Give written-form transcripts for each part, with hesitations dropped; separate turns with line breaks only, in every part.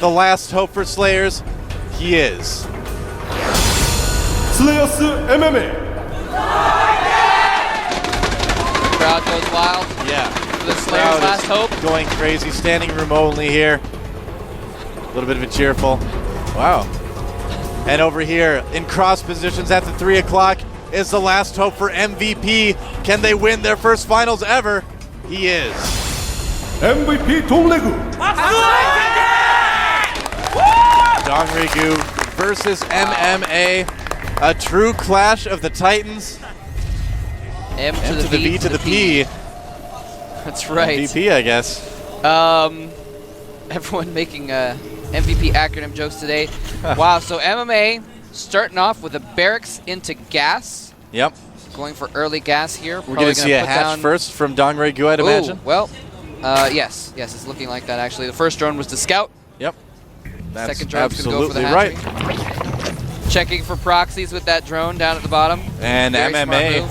the last hope for Slayers? He is.
Slayers MMA.
Crowd goes wild.
Yeah.
The Slayers' last hope.
Going crazy. Standing room only here. A little bit of a cheerful. Wow. And over here in cross positions at the 3 o'clock is the last hope for MVP. Can they win their first finals ever? He is.
MVP DongRaeGu.
DongRaeGu versus MMA. A true clash of the Titans.
M to the V
to the P.
That's right.
MVP, I guess.
Everyone making MVP acronym jokes today. Wow, so MMA starting off with a barracks into gas.
Yep.
Going for early gas here.
We're going to see a hatch first from DongRaeGu, I'd imagine.
Well, yes, it's looking like that actually. The first drone was to scout.
Yep. That's
second drone's going to go for the
right.
Checking for proxies with that drone down at the bottom.
And
Very
MMA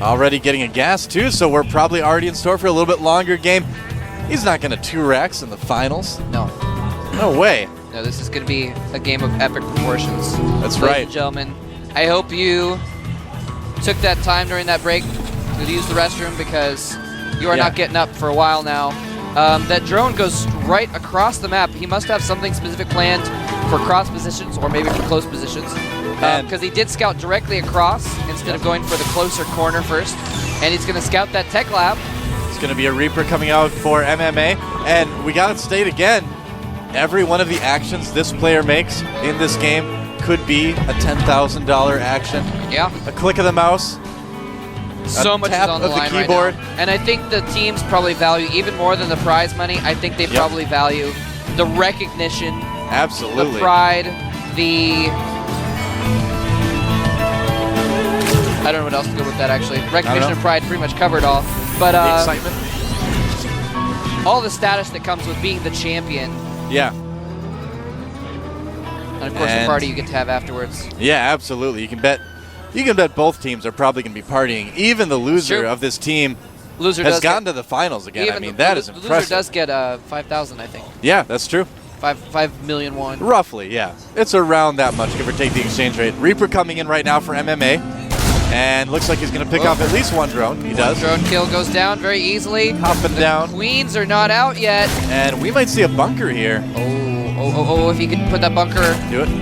already getting a gas too, so we're probably already in store for a little bit longer game. He's not going to 2-racks in the finals.
No.
No way.
No, this is going to be a game of epic proportions.
That's
Ladies
right.
and gentlemen, I hope you took that time during that break to use the restroom because you are not getting up for a while now. That drone goes right across the map. He must have something specific planned for cross positions or maybe for close positions. Because he did scout directly across instead of going for the closer corner first. And he's going to scout that tech lab.
It's going to be a Reaper coming out for MMA. And we got to state again, every one of the actions this player makes in this game could be a $10,000 action.
Yeah.
A click of the mouse.
So much is
tap
on the
of the
line
keyboard.
right now. And I think the teams probably value, even more than the prize money, I think they probably value the recognition,
absolutely,
the pride, the... I don't know what else to go with that, actually. Recognition and pride pretty much covered all. But
the excitement.
All the status that comes with being the champion.
Yeah.
And of course the party you get to have afterwards.
Yeah, absolutely. You can bet both teams are probably going to be partying. Even the loser of this team has gotten to the finals again. I mean, that is impressive.
The loser does get 5,000, I think.
Yeah, that's true.
5 million won.
Roughly, yeah. It's around that much, give or take the exchange rate. Reaper coming in right now for MMA. And looks like he's going to pick off at least one drone. He does.
Drone kill goes down very easily.
Hopping down.
Queens are not out yet.
And we might see a bunker here.
Oh, if he could put that bunker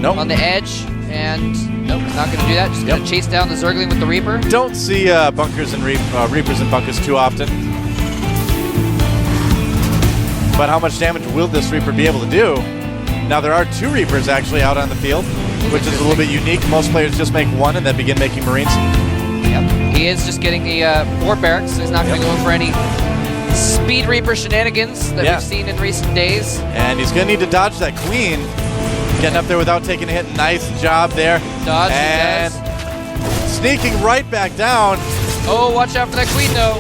on the edge. And nope, he's not going to do that. Just going to chase down the Zergling with the Reaper.
Don't see bunkers and Reapers and bunkers too often. But how much damage will this Reaper be able to do? Now there are 2 Reapers actually out on the field, which is a little bit unique. Most players just make 1 and then begin making Marines.
Yep, he is just getting the 4 barracks, so he's not going to go for any Speed Reaper shenanigans that we've seen in recent days.
And he's going to need to dodge that Queen. Getting up there without taking a hit. Nice job there.
Dodge,
and sneaking right back down.
Oh, watch out for that Queen, though.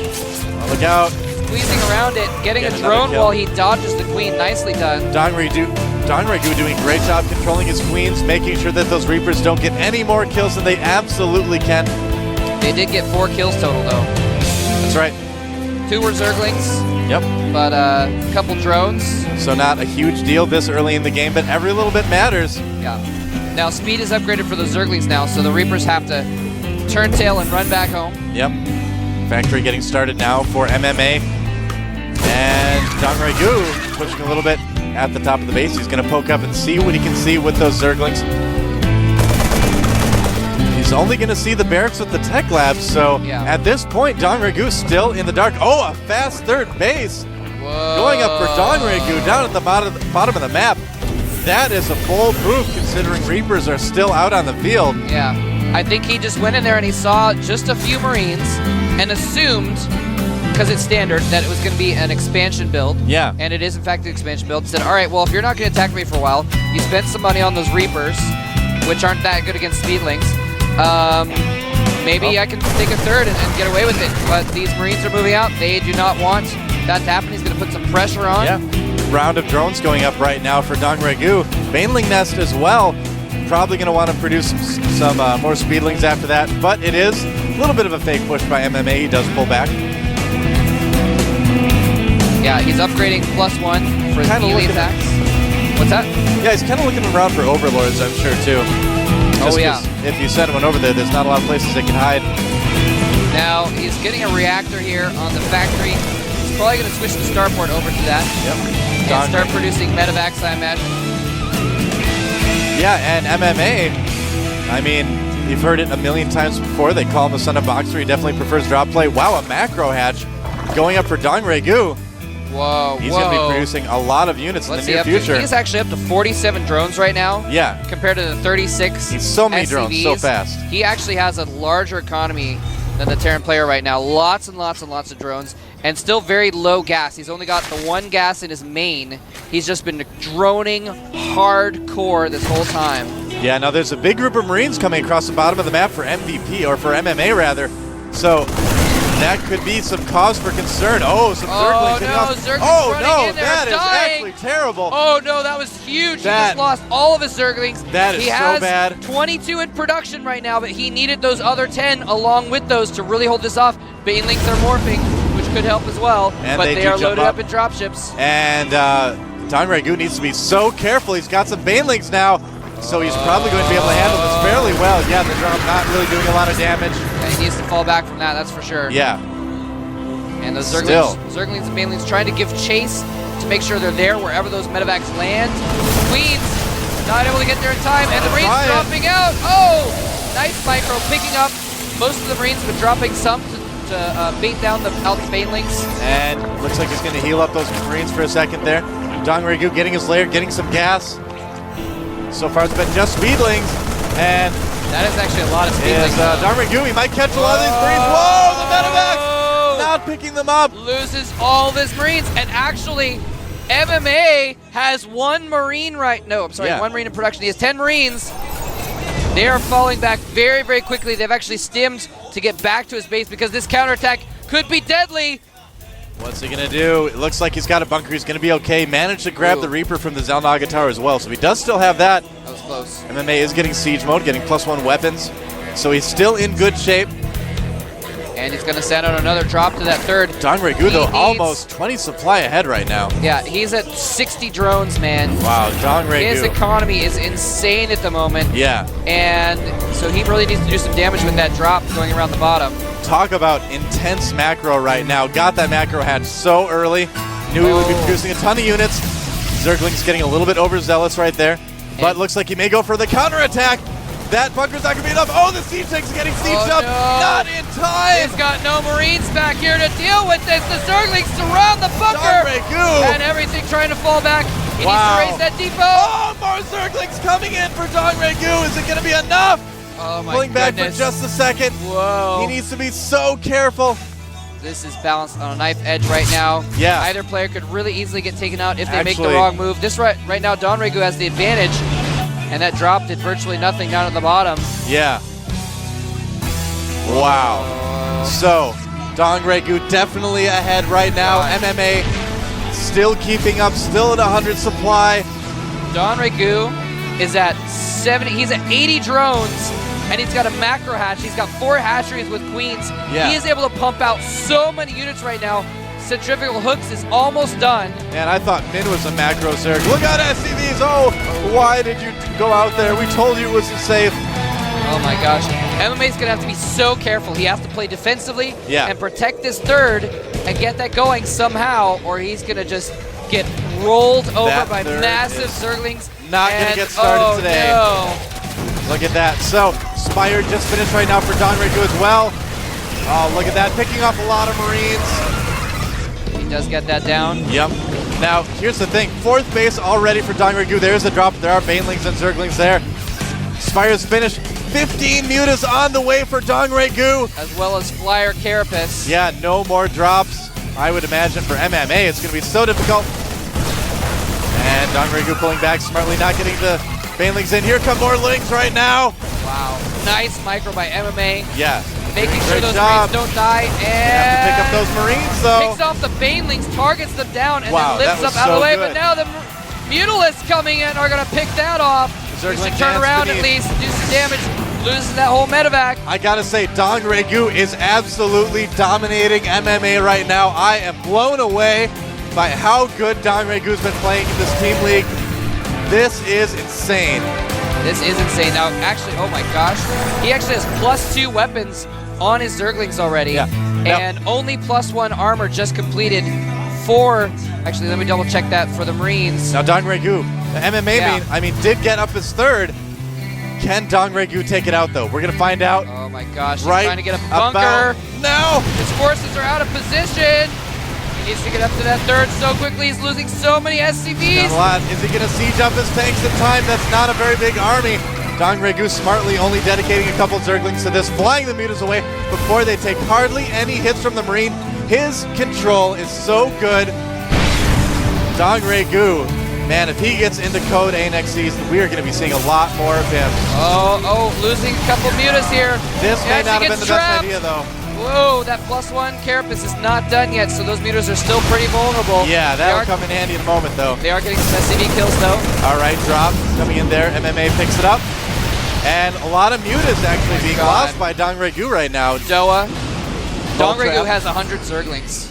Look out.
Squeezing around it, getting a drone while he dodges the Queen. Nicely done.
DongRaeGu doing a great job controlling his Queens, making sure that those Reapers don't get any more kills than they absolutely can.
They did get 4 kills total, though.
That's right.
2 were Zerglings.
Yep.
But a couple drones.
So not a huge deal this early in the game, but every little bit matters.
Yeah. Now speed is upgraded for the Zerglings now, so the Reapers have to turn tail and run back home.
Yep. Factory getting started now for MMA. And DongRaeGu pushing a little bit at the top of the base. He's going to poke up and see what he can see with those Zerglings. He's only going to see the barracks with the tech labs, so at this point, DongRaeGu still in the dark. Oh, a fast third base.
Whoa.
Going up for DongRaeGu down at the bottom of the map. That is a bold move considering Reapers are still out on the field.
Yeah, I think he just went in there and he saw just a few Marines and assumed, because it's standard, that it was going to be an expansion build.
Yeah.
And it is in fact an expansion build. Said, all right, well, if you're not going to attack me for a while, you spent some money on those Reapers, which aren't that good against Speedlings. Maybe I can take a third and get away with it. But these Marines are moving out. They do not want that to happen. He's going to put some pressure on.
Yeah. Round of drones going up right now for DongRaeGu. Baneling Nest as well. Probably going to want to produce some more Speedlings after that. But it is a little bit of a fake push by MMA. He does pull back.
Yeah, he's upgrading +1 for his melee attacks. What's that?
Yeah, he's kind of looking around for overlords, I'm sure, too.
Oh, yeah.
If you send one over there's not a lot of places they can hide.
Now, he's getting a reactor here on the factory. He's probably going to switch the starport over to that.
Yep.
And start producing medevacs, I imagine.
Yeah, and MMA, I mean, you've heard it a million times before. They call him the son of Boxer. He definitely prefers drop play. Wow, a macro hatch going up for DongRaeGu.
Whoa,
He's going to be producing a lot of units in the near future.
He's actually up to 47 drones right now.
Yeah.
Compared to the 36
He's so many
SCVs.
drones, so fast.
He actually has a larger economy than the Terran player right now. Lots and lots and lots of drones. And still very low gas. He's only got the one gas in his main. He's just been droning hardcore this whole time.
Yeah, now there's a big group of Marines coming across the bottom of the map for MVP, or for MMA rather. So that could be some cause for concern. Oh, some Zerglings. That is actually terrible.
Oh no, that was huge. He just lost all of his Zerglings.
That is so bad.
He has 22 in production right now, but he needed those other 10 along with those to really hold this off. Banelings are morphing, which could help as well, but they are loaded up in dropships.
And DongRaeGu needs to be so careful. He's got some Banelings now, so he's probably going to be able to handle this fairly well. Yeah, the drop not really doing a lot of damage.
Yeah, he needs to fall back from that's for sure.
Yeah.
And those Zerglings and Banelings trying to give chase to make sure they're there wherever those medevacs land. Queens not able to get there in time, and the Marines dropping out. Oh, nice micro picking up most of the Marines, but dropping some to bait down the Banelings.
And looks like he's going to heal up those Marines for a second there. DongRaeGu getting his lair, getting some gas. So far it's been just Speedlings, and
that is actually a lot of Speedlings.
DongRaeGu, he might catch a lot of these Marines. Whoa, the medevacs not picking them up.
Loses all of his Marines, and actually MMA has one Marine one Marine in production. He has 10 Marines. They are falling back very, very quickly. They've actually stimmed to get back to his base because this counterattack could be deadly.
What's he going to do? It looks like he's got a bunker. He's going to be okay. Managed to grab the Reaper from the Zalnaga Tower as well, so he does still have that.
That was close.
MMA is getting siege mode, getting +1 weapons, so he's still in good shape.
And he's going to send out another drop to that third.
DongRaeGu, though, almost 20 supply ahead right now.
Yeah, he's at 60 drones, man.
Wow, DongRaeGu.
His economy is insane at the moment.
Yeah.
And so he really needs to do some damage with that drop going around the bottom.
Talk about intense macro right now. Got that macro hatch so early. Knew he would be producing a ton of units. Zergling's getting a little bit overzealous right there. But looks like he may go for the counterattack. That bunker's not going to be enough. Oh, the siege tank's getting sieged up.
No.
Not in time.
He's got no Marines back here to deal with this. The Zerglings surround the bunker.
DongRaeGu.
And everything trying to fall back. He needs to raise that depot.
Oh, more Zerglings coming in for DongRaeGu. Is it going to be enough?
Oh my
Pulling back for just a second.
Whoa.
He needs to be so careful.
This is balanced on a knife edge right now.
Yeah.
Either player could really easily get taken out if they make the wrong move. This right now, DongRaeGu has the advantage. And that drop did virtually nothing down at the bottom.
Yeah. Wow. So, DongRaeGu definitely ahead right now. MMA still keeping up, still at 100 supply.
DongRaeGu is at 70. He's at 80 drones, and he's got a macro hatch. He's got 4 hatcheries with queens.
Yeah.
He is able to pump out so many units right now. Centrifugal hooks is almost done.
And I thought Min was a macro Zerg. Look out, SCVs! Oh, why did you go out there? We told you it wasn't safe.
Oh my gosh. MMA's gonna have to be so careful. He has to play defensively and protect this third and get that going somehow, or he's gonna just get rolled over by massive Zerglings.
Not gonna get started today.
No.
Look at that. So, Spire just finished right now for DongRaeGu as well. Oh, look at that. Picking off a lot of Marines.
Does get that down.
Yep. Now, here's the thing. 4th base already for DongRaeGu. There's a drop. There are Banelings and Zerglings there. Spire's finished. 15 mutas on the way for DongRaeGu.
As well as Flyer Carapace.
Yeah, no more drops. I would imagine for MMA, it's going to be so difficult. And DongRaeGu pulling back smartly, not getting the Banelings in. Here come more Lings right now.
Wow. Nice micro by MMA.
Yeah.
Making sure those Marines don't die, and
have to pick up those Marines, though.
Picks off the Banelings, targets them down, and then lifts up out of the way. But now the Mutalisks coming in are going to pick that off. He should turn around at least, do some damage, loses that whole medevac.
I got to say, DongRaeGu is absolutely dominating MMA right now. I am blown away by how good DongRaeGu's been playing in this team league. This is insane.
This is insane. Now, actually, oh my gosh. He actually has +2 weapons on his Zerglings already.
Yeah.
And only +1 armor just completed for, actually, let me double check that for the Marines.
Now, DongRaeGu, the MMA did get up his third. Can DongRaeGu take it out, though? We're going to find out.
Oh my gosh, he's
right
trying to get a bunker.
No!
His forces are out of position. He needs to get up to that third so quickly. He's losing so many SCVs.
Not a lot. Is he going to siege up his tanks in time? That's not a very big army. DongRaeGu smartly only dedicating a couple Zerglings to this, flying the mutas away before they take hardly any hits from the Marine. His control is so good. DongRaeGu, man, if he gets into Code A next season, we are going to be seeing a lot more of him.
Oh, losing a couple mutas here.
This may not have been the best idea, though.
Whoa, that +1 carapace is not done yet, so those mutas are still pretty vulnerable.
Yeah, that'll come in handy in a moment, though.
They are getting some SCV kills, though.
All right, drop coming in there. MMA picks it up. And a lot of mutas actually being lost by DongRaeGu right now.
Doa. DongRaeGu has 100 Zerglings.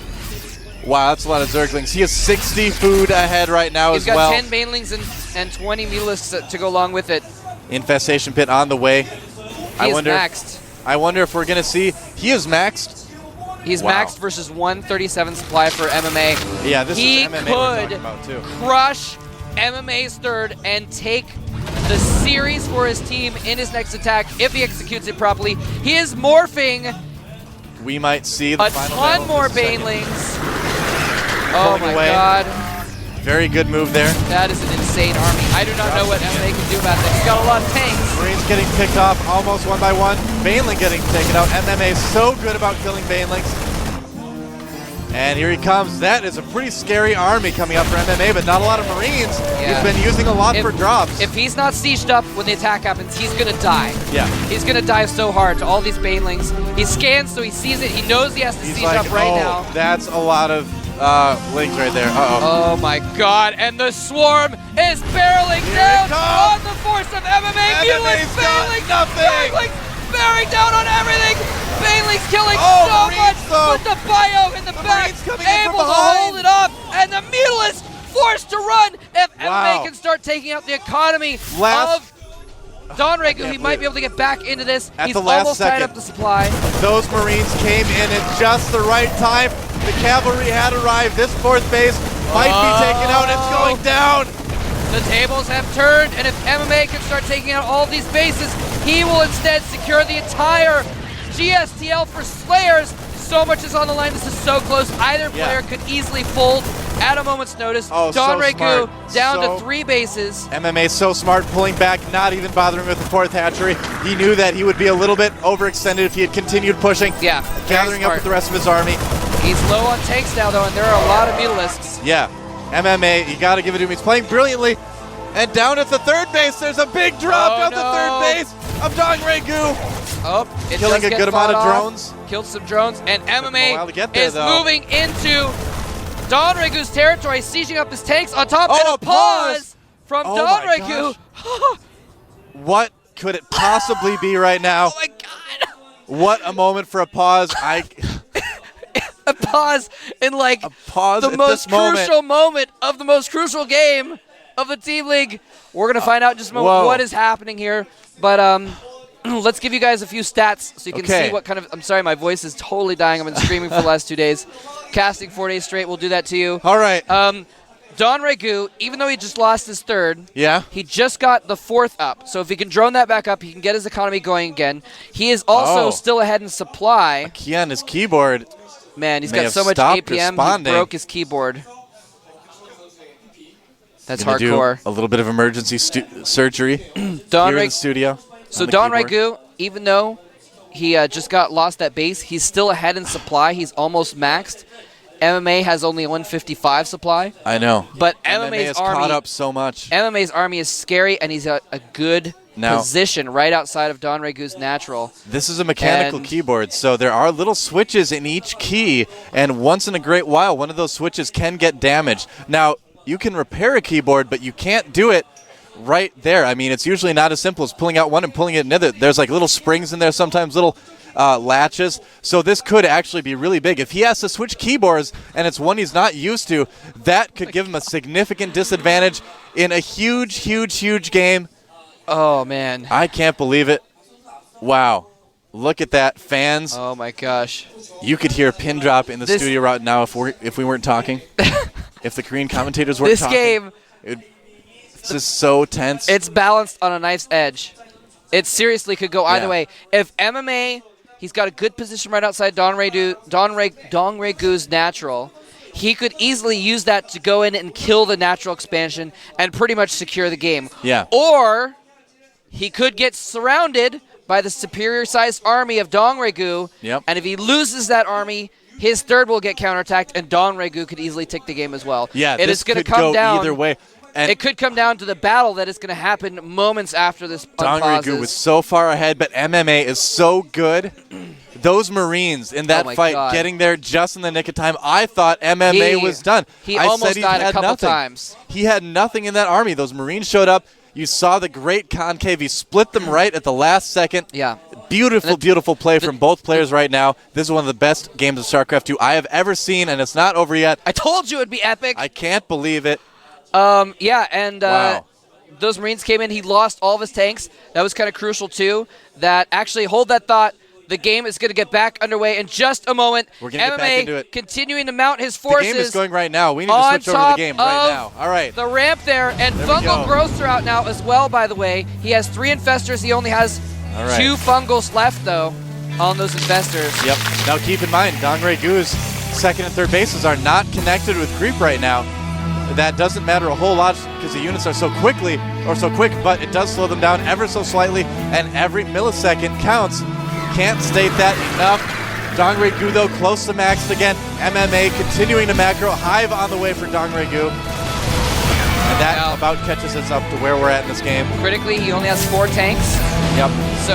Wow, that's a lot of Zerglings. He has 60 food ahead right now as well.
He's got 10 Banelings and 20 Mutalisks to go along with it.
Infestation Pit on the way.
He is maxed.
I wonder if we're going to see. He is maxed.
He's maxed versus 137 supply for MMA.
Yeah, this is MMA we're talking
could
about too.
crush MMA's third and take the series for his team in his next attack if he executes it properly. He is morphing
We might see the
a
final
ton
battle
more
in just a second.
Banelings. Oh
Pulling
my
away.
god.
Very good move there.
That is an insane army. I do not know what MMA can do about that. He's got a lot of tanks.
Marines getting picked off almost one by one. Baneling getting taken out. MMA is so good about killing Banelings. And here he comes. That is a pretty scary army coming up for MMA, but not a lot of Marines.
Yeah.
He's been using a lot for drops.
If he's not sieged up when the attack happens, he's going to die.
Yeah.
He's going to die so hard to all these Banelings. He scans, so he sees it. He knows he has to siege
like,
up right now.
That's a lot of links right there.
Oh my god, and the swarm is barreling down on the force of MMA. Mutants failing, Zerglings bearing down on everything. Banelings killing so much, but the bio in the back able to hold it off, and the Mutalists forced to run. If MMA can start taking out the economy of DongRaeGu, he might be able to get back into this. He's almost tied up the supply.
Those Marines came in at just the right time. The cavalry had arrived. This fourth base might be taken out. It's going down.
The tables have turned, and if MMA can start taking out all these bases, he will instead secure the entire GSTL for Slayers. So much is on the line. This is so close. Either player could easily fold at a moment's notice. DongRaeGu down to 3 bases.
MMA so smart, pulling back, not even bothering with the fourth hatchery. He knew that he would be a little bit overextended if he had continued pushing.
Yeah,
gathering up with the rest of his army.
He's low on tanks now, though, and there are a lot of Mutalisks.
Yeah, MMA, you got to give it to him. He's playing brilliantly. And down at the third base, there's a big drop down the third base of DongRaeGu.
Oh, it
killing a good amount of drones.
Killed some drones, and MMA
there,
is moving into DongRaeGu's territory, sieging up his tanks on top, and a pause from DongRaeGu.
What could it possibly be right now?
Oh my god!
What a moment for a pause.
A pause in like the most crucial moment of the most crucial game of the Team League. We're going to find out in just a moment what is happening here. But let's give you guys a few stats so you can see what kind of... I'm sorry, my voice is totally dying. I've been screaming for the last 2 days. Casting 4 days straight. We'll do that to you.
All right.
DongRaeGu, even though he just lost his third, he just got the fourth up. So if he can drone that back up, he can get his economy going again. He is also still ahead in supply.
A key on his keyboard.
Man, he's got so much APM, he broke his keyboard. That's hardcore.
Do a little bit of emergency surgery here in the studio.
So DongRaeGu, even though he just lost that base, he's still ahead in supply. He's almost maxed. MMA has only 155 supply.
I know.
But MMA's army
caught up so much.
MMA's army is scary, and he's got a good position right outside of DongRaeGu's natural.
This is a mechanical keyboard, so there are little switches in each key, and once in a great while, one of those switches can get damaged. Now, you can repair a keyboard, but you can't do it right there. I mean, it's usually not as simple as pulling out one and pulling it another. There's like little springs in there, sometimes little latches. So this could actually be really big. If he has to switch keyboards and it's one he's not used to, that could give him a significant disadvantage in a huge, huge, huge game.
Oh, man.
I can't believe it. Wow. Look at that. Fans.
Oh, my gosh.
You could hear a pin drop in the studio right now if we weren't talking. If the Korean commentators weren't talking. This is so tense.
It's balanced on a knife's edge. It seriously could go either way. If MMA, he's got a good position right outside DongRaeGu's natural. He could easily use that to go in and kill the natural expansion and pretty much secure the game.
Yeah.
Or he could get surrounded by the superior-sized army of DongRaeGu.
Yep.
And if he loses that army, his third will get counterattacked, and DongRaeGu could easily take the game as well.
Yeah,
it
this
is going to
could
come
go
down
either way. And
it could come down to the battle that is going to happen moments after this
DongRaeGu was so far ahead, but MMA is so good. Those Marines in that fight getting there just in the nick of time. I thought MMA was done.
He almost died a couple times.
He had nothing in that army. Those Marines showed up. You saw the great concave. He split them right at the last second.
Yeah.
Beautiful, beautiful play from both players right now. This is one of the best games of StarCraft 2 I have ever seen, and it's not over yet.
I told you it'd be epic.
I can't believe it.
Yeah, and
wow.
Those Marines came in. He lost all of his tanks. That was kind of crucial, too. That actually, hold that thought. The game is going to get back underway in just a moment.
We're going to get back into it.
Continuing to mount his forces.
The game is going right now. We need to switch over to the game right now. All right.
The ramp there. And fungal growths are out now as well, by the way. He has 3 infestors. He only has 2 fungals left, though, on those infestors.
Yep. Now keep in mind, DongRaeGu's second and third bases are not connected with creep right now. That doesn't matter a whole lot because the units are so quick, but it does slow them down ever so slightly, and every millisecond counts. Can't state that enough. DongRaeGu, though, close to maxed again. MMA continuing to macro. Hive on the way for DongRaeGu. And that about catches us up to where we're at in this game.
Critically, he only has 4 tanks.
Yep.
So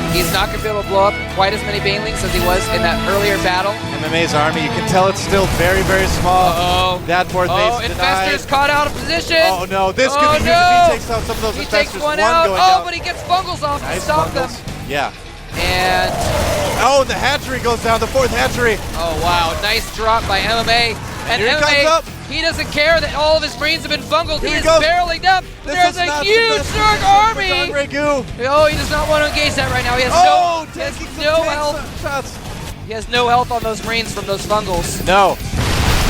he's not going to be able to blow up quite as many banelings as he was in that earlier battle.
MMA's army, you can tell it's still very, very small. That fourth base denied.
Infestors caught out of position.
Oh, no. This could be huge if he takes out some of those infestors.
He takes one out. But he gets fungals off to stop them.
Yeah.
And
the hatchery goes down, the 4th hatchery.
Oh, wow. Nice drop by MMA. And
Here
MMA, he doesn't care that all of his Marines have been fungled. He is barreling them. There's a huge Zerg army. Oh, he does not want to engage that right now. He has no health. He has no health on those Marines from those fungals.
No.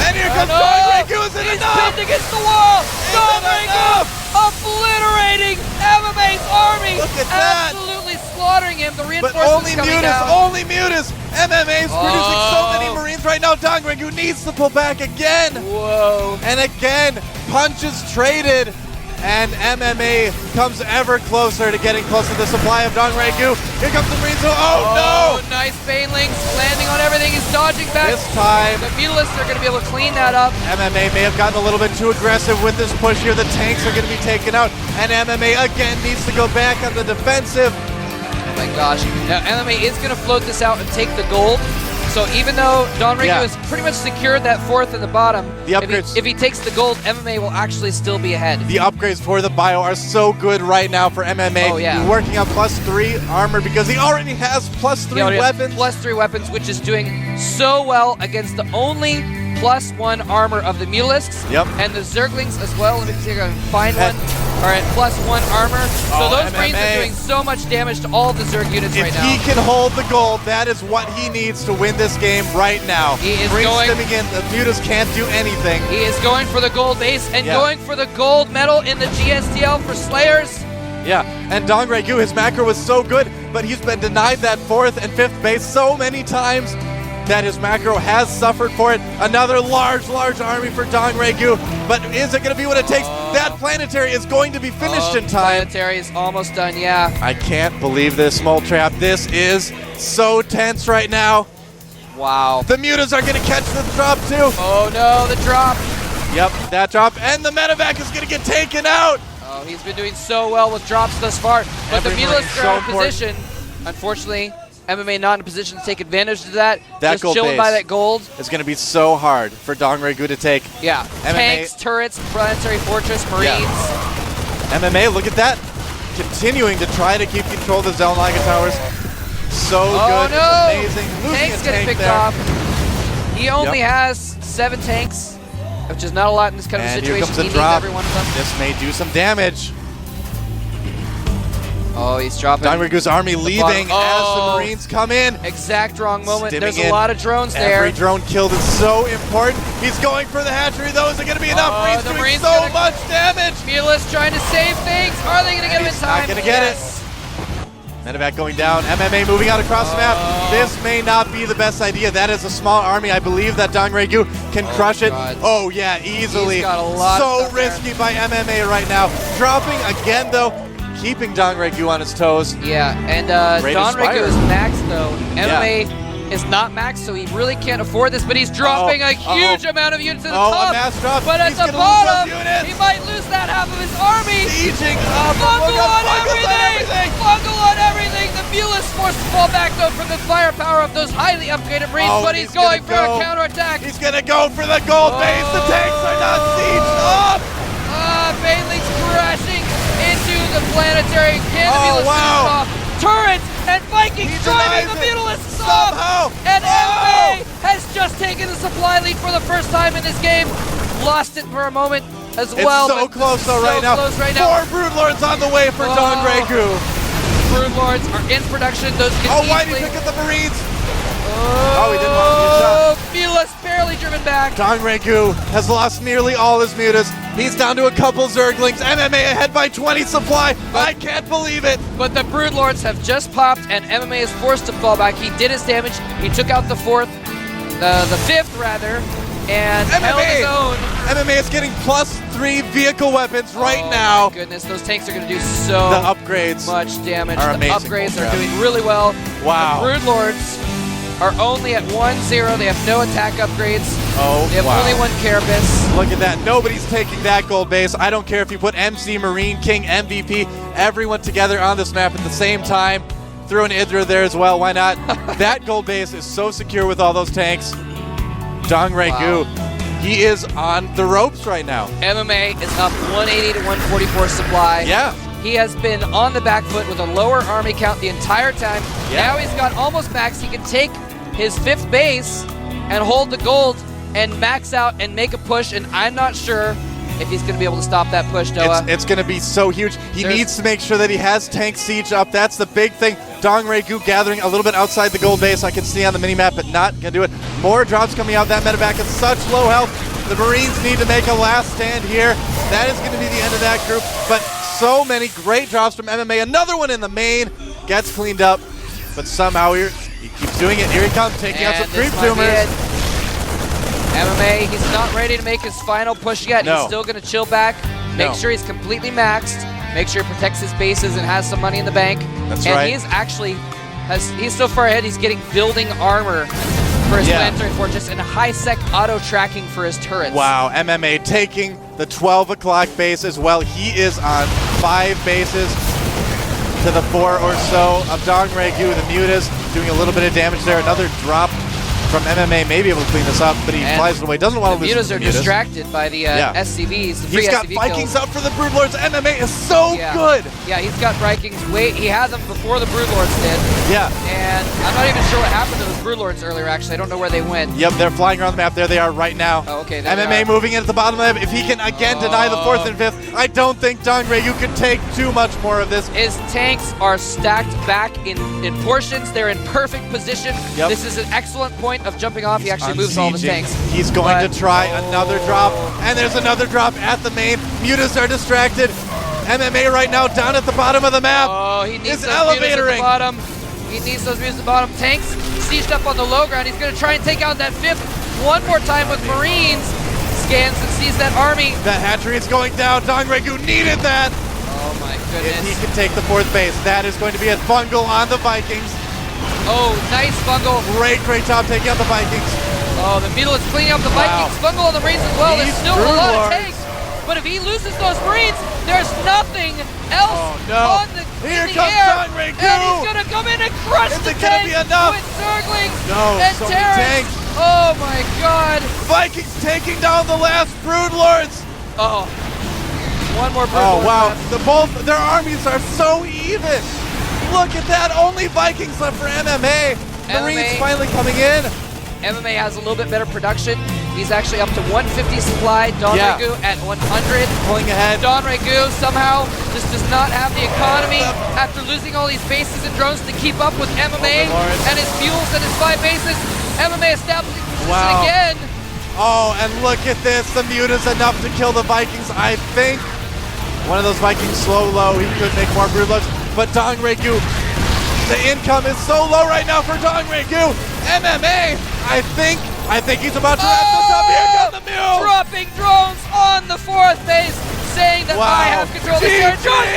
And here comes DongRaeGu. Is it enough?
He's pinned against the wall. DongRaeGu obliterating MMA's army.
Look at that.
Absolutely slaughtering him. The reinforcements
only
coming
Mutas,
down.
only Mutas. MMA's producing so many Marines right now. DongRaeGu needs to pull back again.
Whoa.
And again, punches traded. And MMA comes ever closer to getting close to the supply of DongRaeGu. Here comes the Marines. Oh, no!
Nice banelings landing on everything. He's dodging back.
This time,
the Mutalists are going to be able to clean that up.
MMA may have gotten a little bit too aggressive with this push here. The tanks are going to be taken out. And MMA again needs to go back on the defensive.
Oh my gosh. Now, MMA is going to float this out and take the gold. So even though DongRaeGu has pretty much secured that 4th in the bottom, if he takes the gold, MMA will actually still be ahead.
The upgrades for the bio are so good right now for MMA.
Oh, yeah.
Working on +3 armor because he already has +3 weapons.
+3 weapons, which is doing so well against the only +1 armor of the Mutalisks.
Yep.
And the Zerglings as well. Let me see if I can find one. Are at +1 armor. So those Marines are doing so much damage to all the Zerg units right now.
If he can hold the gold, that is what he needs to win this game right now.
He is
stimming in. The Mutas can't do anything.
He is going for the gold base and going for the gold medal in the GSTL for Slayers.
Yeah, and DongRaeGu, his macro was so good, but he's been denied that 4th and 5th base so many times that his macro has suffered for it. Another large army for DongRaeGu, but is it going to be what it takes? That planetary is going to be finished in time.
Planetary is almost done, yeah.
I can't believe this, Mole Trap. This is so tense right now.
Wow.
The Mutas are going to catch the drop too.
Oh no, the drop.
Yep, that drop, and the medevac is going to get taken out.
Oh, he's been doing so well with drops thus far, but the Mutalisks are out of position. Unfortunately, MMA not in a position to take advantage of that. Just chilling by that gold.
It's going to be so hard for DongRaeGu to take.
Yeah.
MMA.
Tanks, turrets, planetary fortress, Marines.
MMA, look at that. Continuing to try to keep control of the Zelnaga towers. So good.
No.
It's amazing. Losing
Tanks
a
getting
tank
picked
there.
off. He only has 7 tanks, which is not a lot in this kind of
And
situation.
here comes the
He
drop.
needs every one of them.
This may do some damage.
Oh, he's dropping.
DongRaeGu's army leaving as the Marines come in.
Exact wrong moment.
Stimming
There's a
in.
lot of drones there.
Every drone killed is so important. He's going for the hatchery, though. Is it going to be enough? Marines
the
doing
Marines
so
gonna-
much damage.
Mutalisk trying to save things. Are they going to get him in
He's
time?
not going to get it. Medevac going down. MMA moving out across the map. This may not be the best idea. That is a small army. I believe that DongRaeGu can crush it.
God.
Oh, yeah, easily.
He's got a lot of
so
stuff there.
risky by MMA right now. Dropping again, though. Keeping DongRaeGu on his toes.
Yeah, and
Great
DongRaeGu
Inspire.
is maxed though. MMA is not maxed, so he really can't afford this, but he's dropping a huge amount of units at the top.
A mass drop.
But at
He's
the
gonna lose those
bottom,
units.
he might lose that half of his army.
Sieging up.
Bungle
Look
on
at Bungles
everything! Bungle on everything! The Mule is forced to fall back though from the firepower of those highly upgraded Marines, but he's going for a counterattack.
He's going to go for the gold base. The tanks are not sieged up.
Bailey's crashing into the planetary. Can the Mule
wow.
off? Turrets and Vikings
He
driving the
denies it.
Mutalisks off!
Somehow.
And MMA has just taken the supply lead for the first time in this game. Lost it for a moment as well.
It's so
but
close though right now.
Close right now.
4 Broodlords on the way for DongRaeGu.
Broodlords are in production. Those can
Oh, why did
easily...
he pick up the Marines? Oh, he didn't want to get shot.
Mutalisk barely driven back.
DongRaeGu has lost nearly all his mutas. He's down to a couple Zerglings. MMA ahead by 20 supply. I can't believe it.
But the Broodlords have just popped, and MMA is forced to fall back. He did his damage. He took out the 5th rather, and held his own.
MMA is getting +3 vehicle weapons right
Oh
now.
my goodness, those tanks are going to do so
The upgrades
much damage.
are
The
amazing.
upgrades are doing really well.
Wow.
The Broodlords are only at 1-0. They have no attack upgrades.
Oh,
They have
wow.
only 1 Carapace.
Look at that. Nobody's taking that gold base. I don't care if you put MC, Marine, King, MVP, everyone together on this map at the same time. Threw an Idra there as well. Why not? That gold base is so secure with all those tanks. DongRaeGu, he is on the ropes right now.
MMA is up 180 to 144 supply.
Yeah.
He has been on the back foot with a lower army count the entire time.
Yeah.
Now he's got almost max. He can take his 5th base and hold the gold and max out and make a push, and I'm not sure if he's going to be able to stop that push, Noah.
It's going to be so huge. He needs to make sure that he has tank siege up. That's the big thing. DongRaeGu gathering a little bit outside the gold base. I can see on the mini-map, but not going to do it. More drops coming out. That medevac is such low health. The Marines need to make a last stand here. That is going to be the end of that group, but so many great drops from MMA. Another one in the main. Gets cleaned up, but somehow he keeps doing it. Here he comes, taking out some creep tumors.
MMA, he's not ready to make his final push yet. He's still going to chill back, make sure he's completely maxed, make sure he protects his bases and has some money in the bank.
That's
and
right.
he's actually, he's so far ahead, he's getting building armor for his planetary fortress and high-sec auto-tracking for his turrets.
Wow, MMA taking the 12 o'clock base as well. He is on 5 bases to the 4 or so of DongRaeGu. The Mutas doing a little bit of damage there. Another drop from MMA may be able to clean this up, but he flies it away. Doesn't want to lose
Mutas
the
are distracted by the SCVs, the free
He's got
SCV
Vikings
kills.
up for the Broodlords. MMA is so good.
Yeah, he's got Vikings. He had them before the Broodlords did.
Yeah.
And I'm not even sure what happened to those Broodlords earlier, actually. I don't know where they went.
Yep, they're flying around the map. There they are right now.
Oh, okay, there they
MMA
are.
moving in at the bottom of the map. If he can again deny the 4th and 5th, I don't think DongRaeGu could take too much more of this.
His tanks are stacked back in portions. They're in perfect position.
Yep.
This is an excellent point of jumping off. He actually moves all of his tanks.
He's going to try another drop, and there's another drop at the main. Mutas are distracted. MMA right now down at the bottom of the map.
Oh, he needs
is
those mutas at
elevatoring.
the bottom. He needs those mutas at the bottom. Tanks sieged up on the low ground. He's going to try and take out that 5th one more time with Marines. Scans and sees that army.
That hatchery is going down. DongRaeGu needed that.
Oh my goodness.
If he can take the 4th base, that is going to be a bungle on the Vikings.
Oh, nice bungle.
Great job taking out the Vikings.
Oh, the Beetle is cleaning up the Vikings. Bungle on the Marines as well. There's still a lot of tanks. But if he loses those Marines, there's nothing else on the
Here
in the
comes
air.
DongRaeGu.
And he's going to come in and crush
Is
the
it gonna
tank
be enough?
with Zerglings
No,
and
so many
Terrans.
tanks.
Oh my god.
Vikings taking down the last Broodlords.
Oh. One more bird.
Oh wow, their armies are so even. Look at that, only Vikings left for MMA. Marines finally coming in.
MMA has a little bit better production. He's actually up to 150 supply. DongRaeGu at 100.
Pulling ahead.
DongRaeGu somehow just does not have the economy after losing all these bases and drones to keep up with MMA and his fuels and his 5 bases. MMA establishing position again.
Oh, and look at this. The mute is enough to kill the Vikings, I think. One of those Vikings slow low. He could make more broodlocks, but DongRaeGu, the income is so low right now for DongRaeGu. MMA, I think he's about to wrap this up. Here comes the mule.
Dropping drones on the 4th base, saying that I have control of the territory.